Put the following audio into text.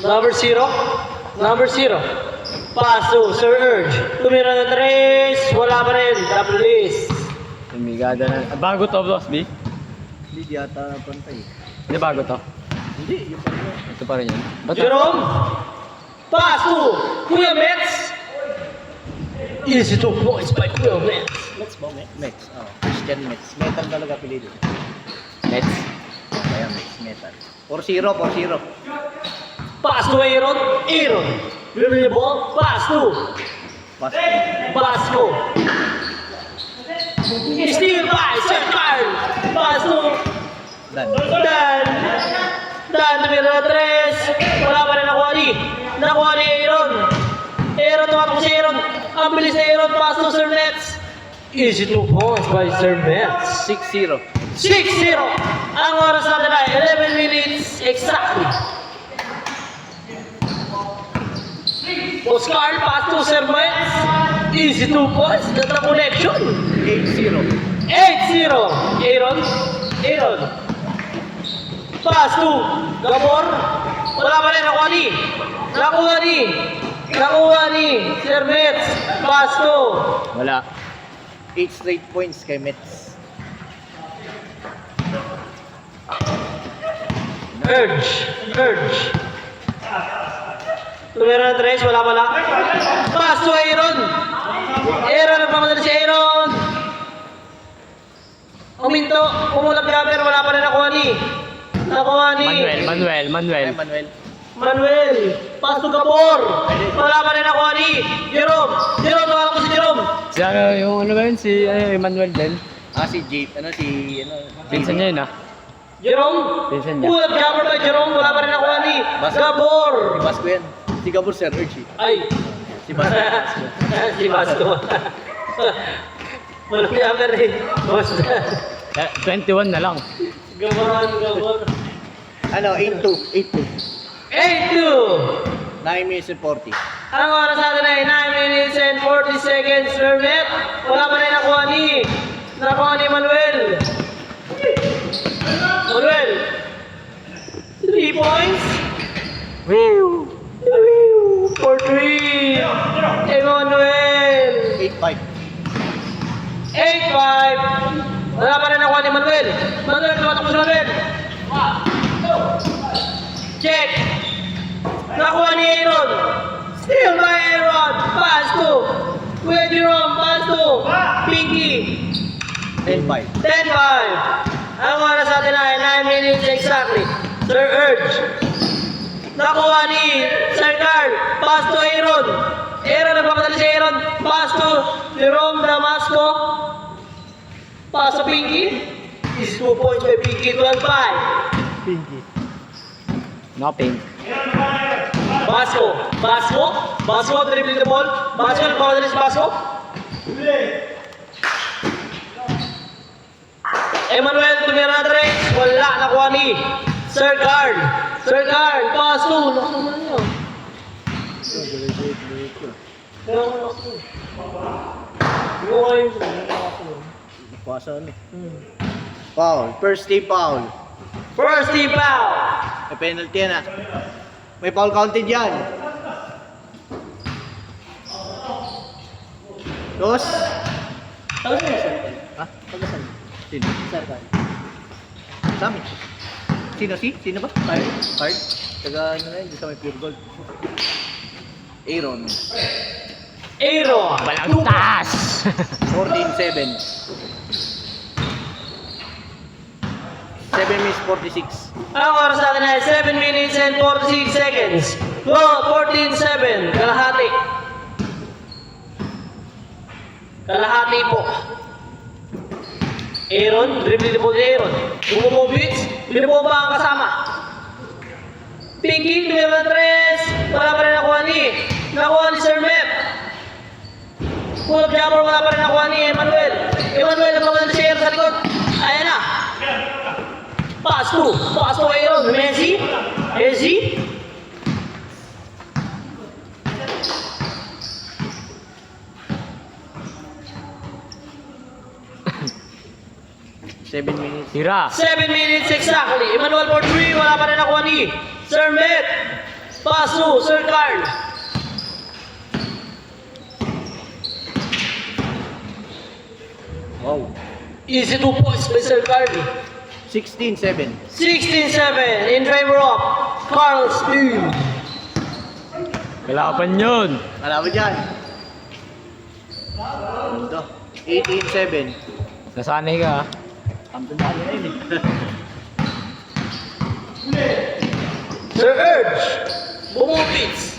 Number 0. Number 0. Pass to Sir Urge. Tumira ng 3. Wala pa rin. Double list. Tumigada na. Bago to, Boss B? Hindi yata pantay. Hindi bago to. Hindi, yung pala. Ito pa rin yan. Ba't Jerome. Pass to Kuya Mets. Easy 2 points by Kuya Mets. Mets ba? Mets. Oh, Christian Mets. Metal talaga pilido. Nets? Kaya Mets, metal. 4-0, 4-0. Pass to Aaron. Aaron. Dribble the ball. Pass to Pass. Basco. Steal by Sir Carl. Pass to Dan. Dan numero 3. Wala pa rin nakuha ni. Nakuha ni Aaron. Aaron, tumatakbo si Aaron. Ang bilis ni Aaron. Pass to Sir Mets. Easy 2 points by Sir Mets. 6-0. 6-0. Ang oras natin ay 11 minutes exactly. Oscar, pass to Sir Mets. Easy 2 points. Ganda connection. 8-0. 8-0. Aaron. Aaron. Pass to Gabor. Wala pa rin. Nakuha ni. Nakuha ni. Nakuha ni Sir Mets. Pass to Wala. 8 straight points kay Mets. Urge. Urge. Numero 3. Wala pala. Pass to Aaron. Aaron. Nagpamadali si Aaron. Uminto. Umulap niya pero wala pa rin nakuha ni. Nakuha ni Manuel. Ay, Manuel. Manuel. Pass to Gabor. Wala pa rin nakuha ni Jerome. Jerome. Wala ko si Jerome. Si ano, yung ano ba yun? Si Emmanuel din. Si Jeep. Pinsan niya yun ah. Jerome. Pinsan niya. Ulap Gabor by Jerome. Wala pa rin nakuha ni Bas- Gabor. Si Basco yan. Si Gabor Sir Urchi. Ay. Si Basco. Si Basco. Wala niya pa rin. Basta. 21 na lang. Gabor. 8-2. 8-2. 9 minutes and 40. Ang oras natin ay 9 minutes and 40 seconds per net. Wala pa rin nakuha ni Manuel. Manuel. 3 points. Woo! For 3. Emmanuel. 8-5. 8-5. Wala pa rin nakuha ni Manuel. Manuel, tumatakbo si Manuel. Check. Nakuha ni Aaron. Steal by Aaron. Pass to Kuya Jerome. Pass to Pinky. 10-5. 10-5. Ang oras natin ay 9 minutes exactly. Sir Urge. Nakuha ni Sir Carl. Pass to Aaron. Aaron, nagpapadali si Aaron. Pass to Jerome Damasco. Pass to Pinky. Is 2 points by Pinky. 12-5. Nothing. Basco, dribbling the ball. Basco, nagpapadali si Basco. Emmanuel Tumira 3. Wala nakuha ni Sir Carl. Sir Carl, pass to. Nakuha niyo. Kuwasan eh. Foul. First team foul. First team foul. May penalty yan ah. May foul counted yan. Dos. Ha? Pagkasan? Sino? Sarkan. Sami. Sino ba? Card? Taga ano na yun, sa may pure gold. Aaron. Balagtas! 14-7. 7 minutes 46. Ang oras natin ay 7 minutes and 46 seconds. Well, 14-7. Kalahati. Kalahati po. Aaron, dribbling po si Aaron. Bumumovits, binubomba ang kasama. Pinky, numero 3. Wala pa rin nakuha ni Sir Mep. Pull up jumper, wala pa rin nakuha ni Emmanuel. Emmanuel, nagpapadali si Aaron sa likod. Ayan na. Pass to Aaron. Messi. 7 minutes. Tira! 7 minutes exactly. Emmanuel for 3. Wala pa rin nakuha ni Sir Met. Pass to Sir Carl. Wow. Easy 2 points by Sir Carl. 16-7. 16-7 in favor of Carl's team. Kalaban yun. Alam mo dyan. Ano to? 18-7. Nasanay ka, ah. Ang tandaan nyo na yun eh. Sir Urge, bumupits.